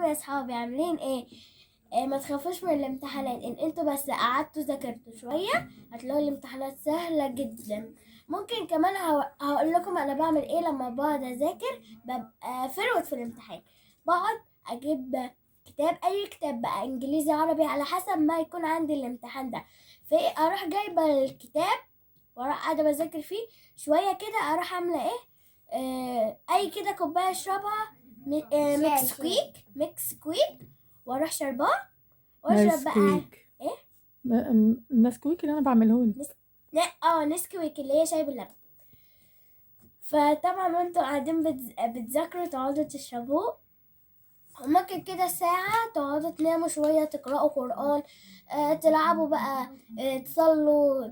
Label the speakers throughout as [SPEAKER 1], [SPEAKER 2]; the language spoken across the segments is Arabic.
[SPEAKER 1] يا اصحابي عاملين ايه؟ ما تخافوش من الامتحانات، ان انتوا بس قعدتوا ذاكرتوا شويه هتلاقوا الامتحانات سهله جدا. ممكن كمان هقول لكم انا بعمل ايه لما بقعد اذاكر. ببقى فروت في الامتحان، بقعد اجيب كتاب، اي كتاب بقى، انجليزي عربي على حسب ما يكون عندي الامتحان ده. في اروح جايبه الكتاب واروح قاعده بذاكر فيه شويه كده، اروح عامله ايه، اي كده كوبايه اشربها، ميكس كويك، واروح شرباه واشرب بقى.
[SPEAKER 2] نسكويك.
[SPEAKER 1] ايه؟
[SPEAKER 2] النسكويك اللي انا بعمله لك.
[SPEAKER 1] نسكويك اللي هي شاي باللبن. فطبعا وانتوا قاعدين بتذاكروا تقعدوا تشربوه، ممكن كده ساعة تقعدوا تناموا شوية، تقرأوا قرآن، تلعبوا بقى، تصلوا،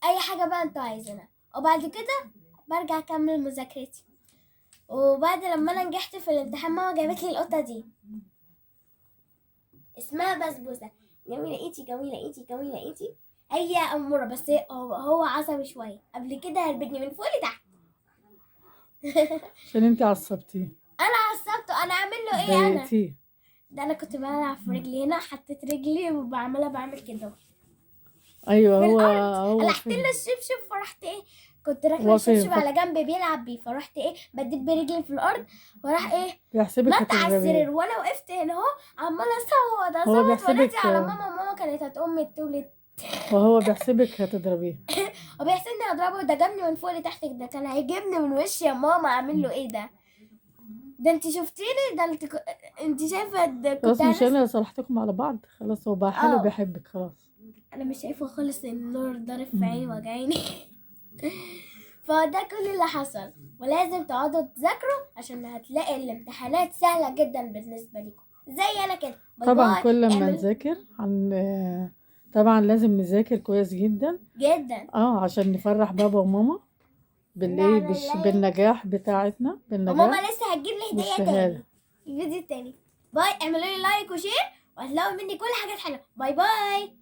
[SPEAKER 1] أي حاجة بقى انتوا عايزينها. وبعد كده برجع أكمل مذاكرتي. وبعد لما أنا نجحت في الامتحان، ماما جابت لي القطة دي، اسمها بسبوسة. جميلة ايتي، جميلة ايتي، جميلة ايتي. هي أمورة، بس هو عصبي شوية. قبل كده هربتني من فوق لتحت.
[SPEAKER 2] عشان انت عصبتيه
[SPEAKER 1] انا عصبته، انا اعمل له ايه انا؟
[SPEAKER 2] ضايقتيه.
[SPEAKER 1] ده انا كنت بلعب في رجلي هنا، حطيت رجلي بعمل كده
[SPEAKER 2] ايوه،
[SPEAKER 1] في
[SPEAKER 2] هو
[SPEAKER 1] الارض،
[SPEAKER 2] هو
[SPEAKER 1] قلعت له
[SPEAKER 2] فهم.
[SPEAKER 1] الشبشب، فرحت ايه، كنت راكنه
[SPEAKER 2] هو فهم
[SPEAKER 1] الشبشب على جنب بيلعب بيه، فرحت ايه بديت برجلي في الارض، وراح ايه
[SPEAKER 2] بيحسبك
[SPEAKER 1] نط على السرير،
[SPEAKER 2] هتضربيه.
[SPEAKER 1] وانا وقفت هنا اهو عماله اصوت
[SPEAKER 2] هو
[SPEAKER 1] اصوت ونادي
[SPEAKER 2] بيحسبك
[SPEAKER 1] على ماما. ماما كانت هتقوم تولد.
[SPEAKER 2] وهو بيحسبك هتضربيه.
[SPEAKER 1] وبيحسبني اضربه، ده جابني من فوق لتحت، ده كان هيجيبني من وشي يا ماما. اعمل له ايه ده؟ ده انت شفتيني، ده انت شايفه، ده كنت
[SPEAKER 2] خلاص، مش
[SPEAKER 1] هنس.
[SPEAKER 2] انا صالحتكم على بعض، خلاص هو بقى حلو
[SPEAKER 1] اه،
[SPEAKER 2] بيحبك خلاص.
[SPEAKER 1] انا مش شايفه خالص، النور ضارب في عيني
[SPEAKER 2] مم.
[SPEAKER 1] وجعيني. فده كل اللي حصل. ولازم تقعدوا تذاكروا عشان هتلاقي الامتحانات سهله جدا بالنسبه لكم، زي انا كده. باي
[SPEAKER 2] طبعا
[SPEAKER 1] باي.
[SPEAKER 2] كل ما
[SPEAKER 1] اعمل
[SPEAKER 2] نذاكر طبعا لازم نذاكر كويس جدا.
[SPEAKER 1] جدا.
[SPEAKER 2] عشان نفرح بابا وماما
[SPEAKER 1] لا لا لا.
[SPEAKER 2] بالنجاح بتاعتنا،
[SPEAKER 1] وماما
[SPEAKER 2] بالنجاح
[SPEAKER 1] لسه هتجيب لي هديه تاني،
[SPEAKER 2] بالشهادة.
[SPEAKER 1] الفيديو التاني. باي، اعملوا لي لايك وشير، وهتلاقوا مني كل حاجات حلوه. باي باي.